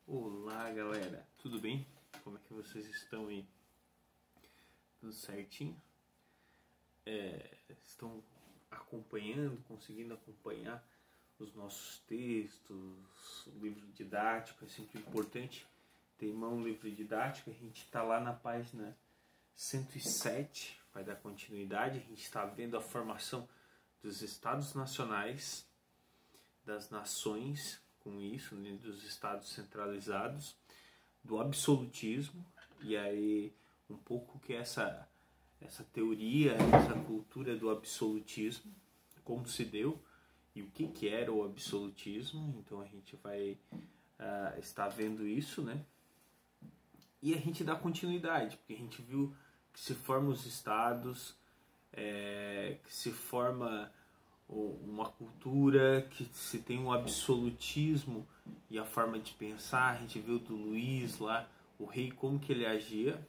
Olá galera, tudo bem? Como é que vocês estão aí? Tudo certinho? Estão acompanhando, conseguindo acompanhar os nossos textos, o livro didático? É sempre importante ter em mão o livro didático. A gente está lá na página 107, vai dar continuidade. A gente está vendo a formação dos estados nacionais, das nações, com isso, né, dos estados centralizados, do absolutismo, e aí um pouco que essa teoria, essa cultura do absolutismo, como se deu e o que era o absolutismo. Então a gente vai estar vendo isso, né? E a gente dá continuidade, porque a gente viu que se formam os estados, que se forma uma cultura, que se tem um absolutismo e a forma de pensar. A gente viu do Luís lá, o rei, como que ele agia.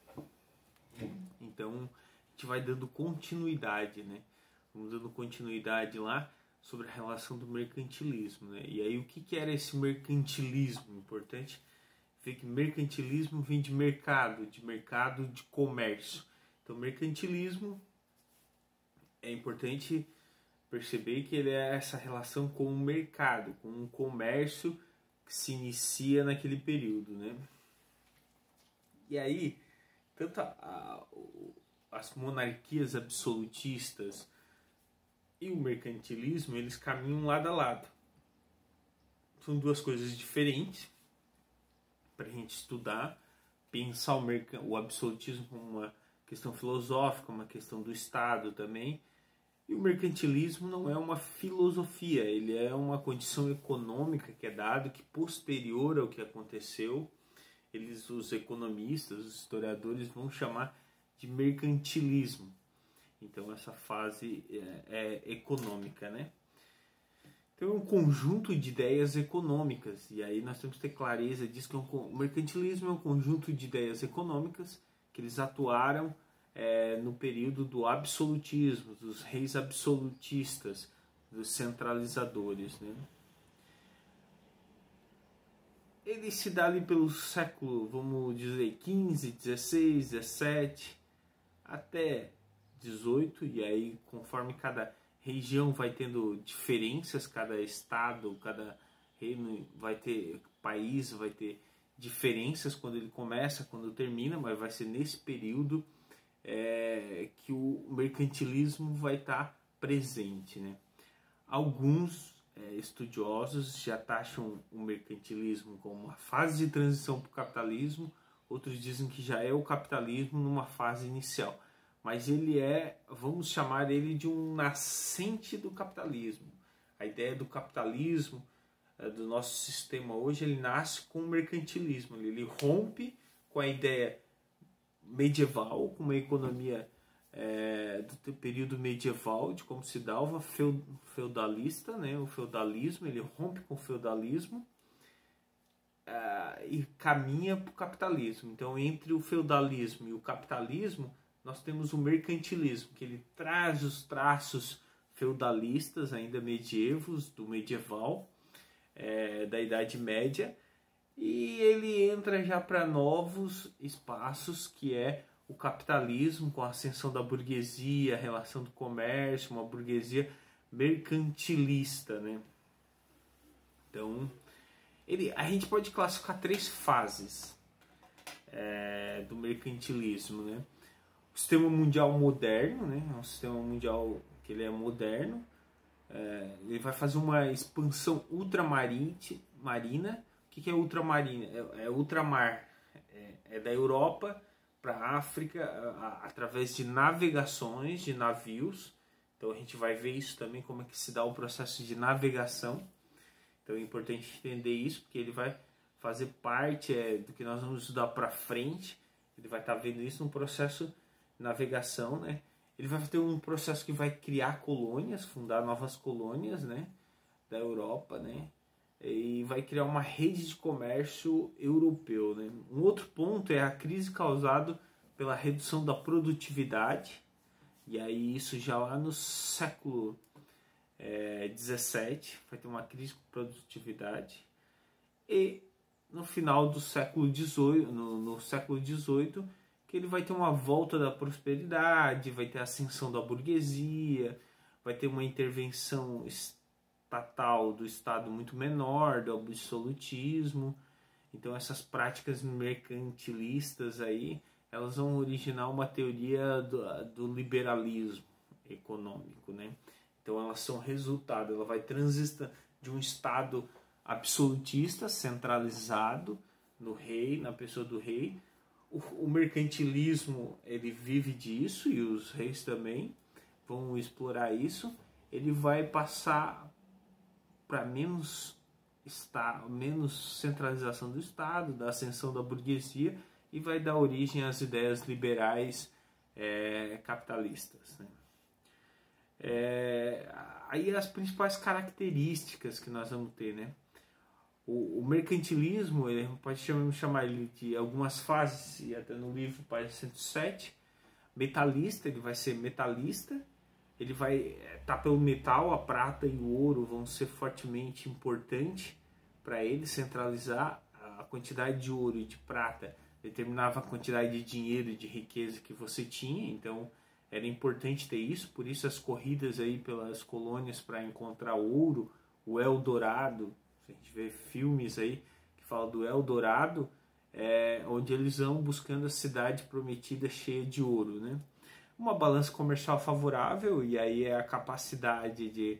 Então a gente vai dando continuidade, né? Vamos dando continuidade lá sobre a relação do mercantilismo, né? E aí o que era esse mercantilismo? Importante ver que mercantilismo vem de mercado de comércio. Então mercantilismo é importante perceber que ele é essa relação com o mercado, com um comércio que se inicia naquele período, né? E aí, tanto as monarquias absolutistas e o mercantilismo, eles caminham lado a lado. São duas coisas diferentes para a gente estudar, pensar o absolutismo como uma questão filosófica, uma questão do Estado também. E o mercantilismo não é uma filosofia, ele é uma condição econômica que é dado, que posterior ao que aconteceu, os economistas, os historiadores vão chamar de mercantilismo. Então essa fase é econômica, né? Então é um conjunto de ideias econômicas, e aí nós temos que ter clareza disso, que o mercantilismo é um conjunto de ideias econômicas que eles atuaram no período do absolutismo, dos reis absolutistas, dos centralizadores, né? Ele se dá ali pelo século, vamos dizer, 15, 16, 17, até 18, e aí conforme cada região vai tendo diferenças, cada estado, cada reino vai ter, país vai ter diferenças quando ele começa, quando termina, mas vai ser nesse período que o mercantilismo vai estar presente, né? Alguns estudiosos já taxam o mercantilismo como uma fase de transição para o capitalismo, outros dizem que já é o capitalismo numa fase inicial, mas ele vamos chamar ele de um nascente do capitalismo. A ideia do capitalismo, do nosso sistema hoje, ele nasce com o mercantilismo, ele rompe com a ideia medieval, com uma economia do período medieval, de como se dava feudalista, né? O feudalismo, ele rompe com o feudalismo e caminha para o capitalismo. Então, entre o feudalismo e o capitalismo, nós temos o mercantilismo, que ele traz os traços feudalistas, ainda medievos, do medieval, da Idade Média, e ele entra já para novos espaços, que é o capitalismo, com a ascensão da burguesia, a relação do comércio, uma burguesia mercantilista, né? Então, a gente pode classificar 3 fases do mercantilismo, né? O sistema mundial moderno, né? É um sistema mundial que ele é moderno, ele vai fazer uma expansão ultramarina. O que é ultramarina? É ultramar, é da Europa para a África, através de navegações de navios. Então a gente vai ver isso também, como é que se dá o processo de navegação. Então é importante entender isso, porque ele vai fazer parte do que nós vamos estudar para frente. Ele vai estar vendo isso num processo de navegação, né? Ele vai ter um processo que vai criar colônias, fundar novas colônias, né, da Europa, né? E vai criar uma rede de comércio europeu, né? Um outro ponto é a crise causada pela redução da produtividade, e aí isso já lá no século 17 vai ter uma crise com produtividade, e no final do século XVIII, no século XVIII, que ele vai ter uma volta da prosperidade, vai ter a ascensão da burguesia, vai ter uma intervenção estatal do Estado muito menor, do absolutismo. Então essas práticas mercantilistas aí, elas vão originar uma teoria do liberalismo econômico, né? Então elas são resultado, ela vai transitar de um Estado absolutista, centralizado no rei, na pessoa do rei. O mercantilismo, ele vive disso, e os reis também vão explorar isso. Ele vai passar para menos centralização do Estado, da ascensão da burguesia, e vai dar origem às ideias liberais capitalistas, né? Aí as principais características que nós vamos ter, né? O mercantilismo, ele pode chamar ele de algumas fases, e até no livro, página 107, metalista, ele vai ser metalista, ele vai estar pelo metal, a prata e o ouro vão ser fortemente importantes para ele centralizar a quantidade de ouro e de prata, determinava a quantidade de dinheiro e de riqueza que você tinha, então era importante ter isso, por isso as corridas aí pelas colônias para encontrar ouro, o Eldorado. A gente vê filmes aí que falam do Eldorado, onde eles vão buscando a cidade prometida cheia de ouro, né? Uma balança comercial favorável, e aí é a capacidade de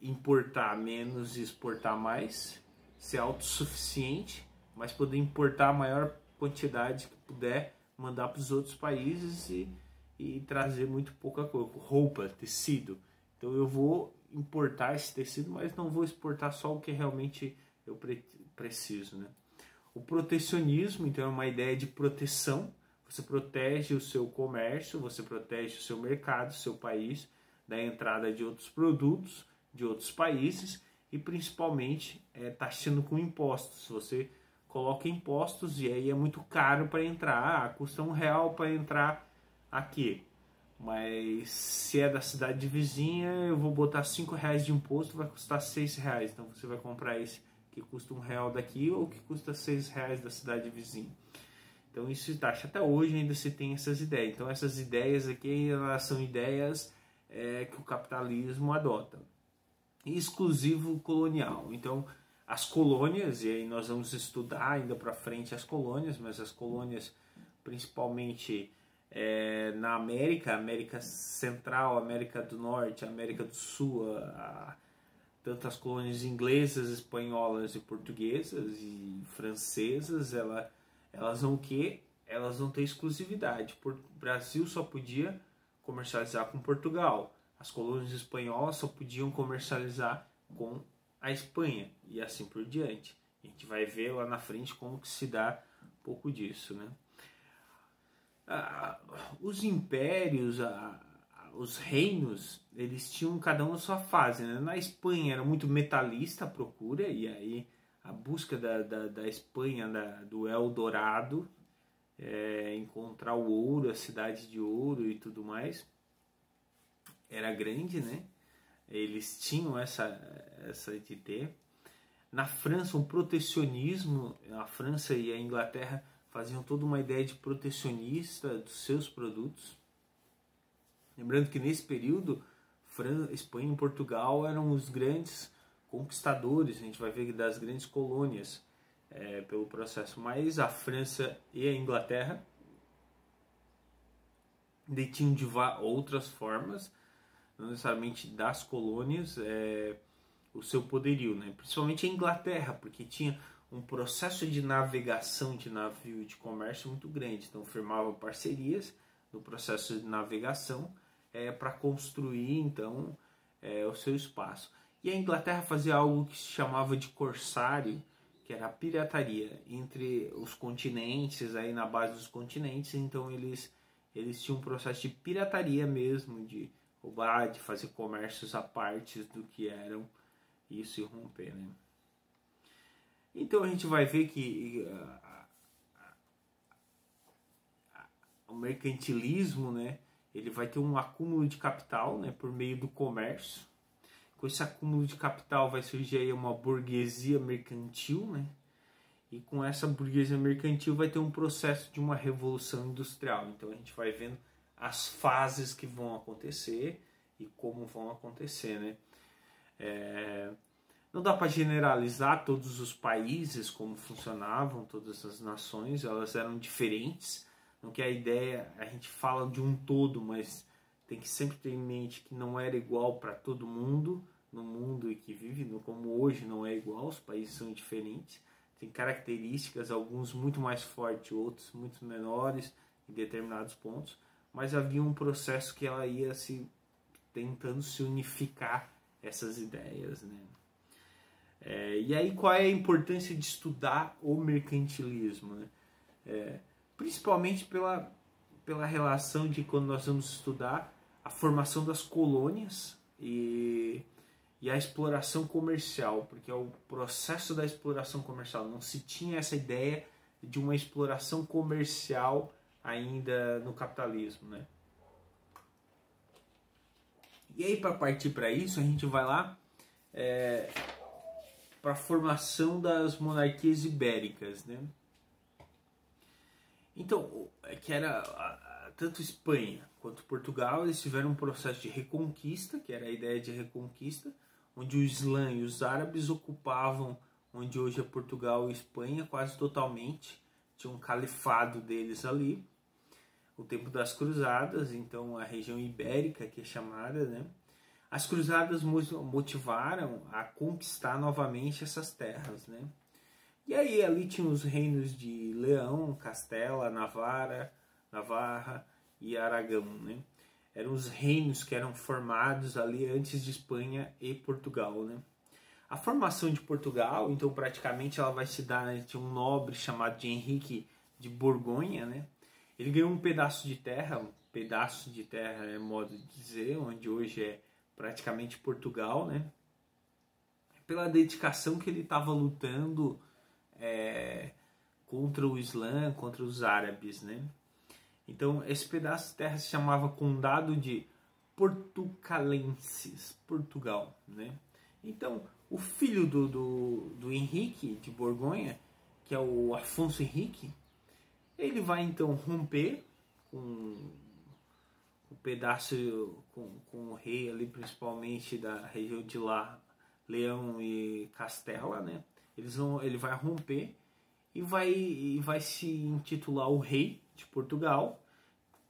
importar menos e exportar mais, ser autossuficiente, mas poder importar a maior quantidade que puder, mandar para os outros países e trazer muito pouca coisa, roupa, tecido. Então eu vou importar esse tecido, mas não vou exportar só o que realmente eu preciso, né? O protecionismo, então, é uma ideia de proteção. Você protege o seu comércio, você protege o seu mercado, o seu país, da entrada de outros produtos, de outros países, e principalmente taxando com impostos. Você coloca impostos e aí é muito caro para entrar. Custa R$1 para entrar aqui. Mas se é da cidade vizinha, eu vou botar R$5 de imposto, vai custar R$6. Então você vai comprar esse que custa R$1 daqui ou que custa R$6 da cidade vizinha. Então isso se taxa. Até hoje ainda se tem essas ideias. Então essas ideias aqui, elas são ideias que o capitalismo adota. Exclusivo colonial. Então as colônias, e aí nós vamos estudar ainda para frente as colônias, mas as colônias principalmente na América Central, América do Norte, América do Sul, tanto as colônias inglesas, espanholas e portuguesas e francesas, elas vão elas vão ter exclusividade. O Brasil só podia comercializar com Portugal. As colônias espanholas só podiam comercializar com a Espanha e assim por diante. A gente vai ver lá na frente como que se dá um pouco disso, né? Os impérios, os reinos, eles tinham cada um a sua fase, né? Na Espanha era muito metalista a procura, e aí a busca da Espanha, do Eldorado, encontrar o ouro, a cidade de ouro e tudo mais, era grande, né? Eles tinham essa de ter. Na França, um protecionismo, a França e a Inglaterra faziam toda uma ideia de protecionista dos seus produtos. Lembrando que nesse período, Espanha e Portugal eram os grandes conquistadores, a gente vai ver das grandes colônias pelo processo, mas a França e a Inglaterra detinham de outras formas, não necessariamente das colônias, o seu poderio, né? Principalmente a Inglaterra, porque tinha um processo de navegação de navio e de comércio muito grande, então firmavam parcerias no processo de navegação para construir então o seu espaço. E a Inglaterra fazia algo que se chamava de corsário, que era a pirataria entre os continentes, aí na base dos continentes. Então eles tinham um processo de pirataria mesmo, de roubar, de fazer comércios à parte do que eram isso e romper, né? Então a gente vai ver que o mercantilismo, né, ele vai ter um acúmulo de capital, né, por meio do comércio. Com esse acúmulo de capital vai surgir aí uma burguesia mercantil, né? E com essa burguesia mercantil vai ter um processo de uma revolução industrial. Então a gente vai vendo as fases que vão acontecer e como vão acontecer, né? Não dá para generalizar todos os países como funcionavam, todas as nações, elas eram diferentes. Não que a ideia, a gente fala de um todo, mas tem que sempre ter em mente que não era igual para todo mundo, no mundo em que vive, como hoje não é igual, os países são diferentes. Tem características, alguns muito mais fortes, outros muito menores em determinados pontos, mas havia um processo que ela ia tentando se unificar essas ideias, né? E aí qual é a importância de estudar o mercantilismo, né? Principalmente pela relação de quando nós vamos estudar a formação das colônias e a exploração comercial, porque é o processo da exploração comercial. Não se tinha essa ideia de uma exploração comercial ainda no capitalismo, né? E aí, para partir para isso, a gente vai lá para a formação das monarquias ibéricas, né? Então, que era tanto Espanha quanto Portugal, eles tiveram um processo de reconquista, que era a ideia de reconquista, onde o Islã e os árabes ocupavam onde hoje é Portugal e Espanha quase totalmente. Tinha um califado deles ali. O tempo das cruzadas, então a região ibérica que é chamada, né? As cruzadas motivaram a conquistar novamente essas terras, né? E aí ali tinha os reinos de Leão, Castela, Navarra e Aragão, né? Eram os reinos que eram formados ali antes de Espanha e Portugal, né? A formação de Portugal, então praticamente ela vai se dar entre um nobre chamado de Henrique de Borgonha, né? Ele ganhou um pedaço de terra é modo de dizer, onde hoje é praticamente Portugal, né? Pela dedicação que ele estava lutando contra o Islã, contra os árabes, né? Então esse pedaço de terra se chamava Condado de Portucalenses, Portugal, né? Então o filho do Henrique de Borgonha, que é o Afonso Henrique, ele vai então romper com o pedaço, com o rei ali, principalmente da região de Leão e Castela, né? Ele vai romper e vai se intitular o rei de Portugal,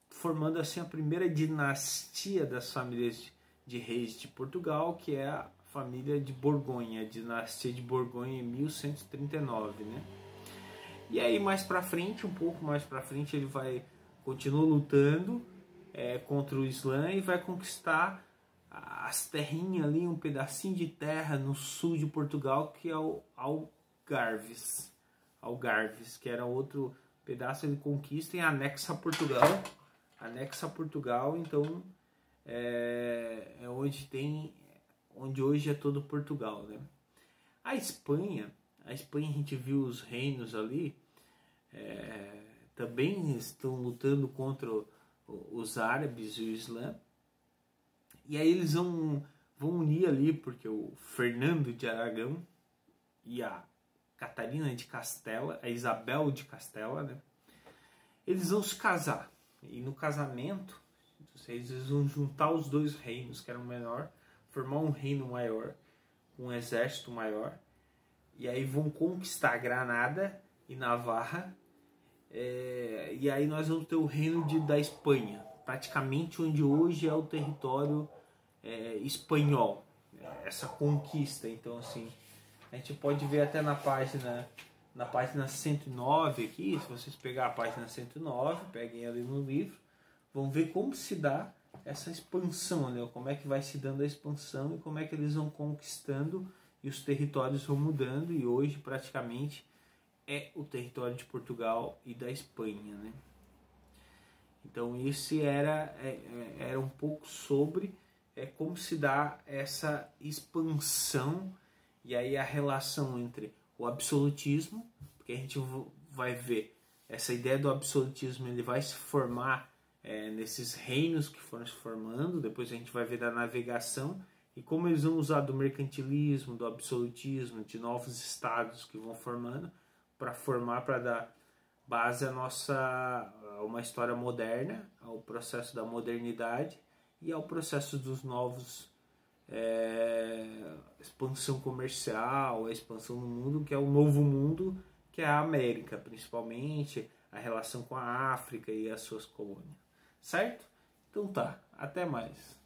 formando assim a primeira dinastia das famílias de reis de Portugal, que é a família de Borgonha, a dinastia de Borgonha em 1139, né? E aí um pouco mais pra frente, ele continua lutando contra o Islã e vai conquistar as terrinhas ali, um pedacinho de terra no sul de Portugal, que é o Algarves, que era outro pedaço. Ele conquista e anexa a Portugal. Então é onde hoje é todo Portugal, né? A Espanha a gente viu os reinos ali, também estão lutando contra os árabes e o Islã. E aí eles vão unir ali, porque o Fernando de Aragão e a Catarina de Castela, a Isabel de Castela, né? Eles vão se casar. E no casamento, eles vão juntar os dois reinos, que eram menor, formar um reino maior, um exército maior. E aí vão conquistar Granada e Navarra. E aí nós vamos ter o reino da Espanha, praticamente onde hoje é o território espanhol, essa conquista. Então assim, a gente pode ver até na página 109 aqui, se vocês pegar a página 109, peguem ali no livro, vão ver como se dá essa expansão, né? Como é que vai se dando a expansão e como é que eles vão conquistando e os territórios vão mudando, e hoje praticamente é o território de Portugal e da Espanha, né? Então isso era um pouco sobre como se dá essa expansão e aí a relação entre o absolutismo, porque a gente vai ver essa ideia do absolutismo, ele vai se formar nesses reinos que foram se formando. Depois a gente vai ver da navegação e como eles vão usar do mercantilismo, do absolutismo, de novos estados que vão formando para dar base a uma história moderna, ao processo da modernidade e ao processo dos novos expansão comercial, a expansão no mundo, que é o novo mundo, que é a América, principalmente, a relação com a África e as suas colônias. Certo? Então tá, até mais.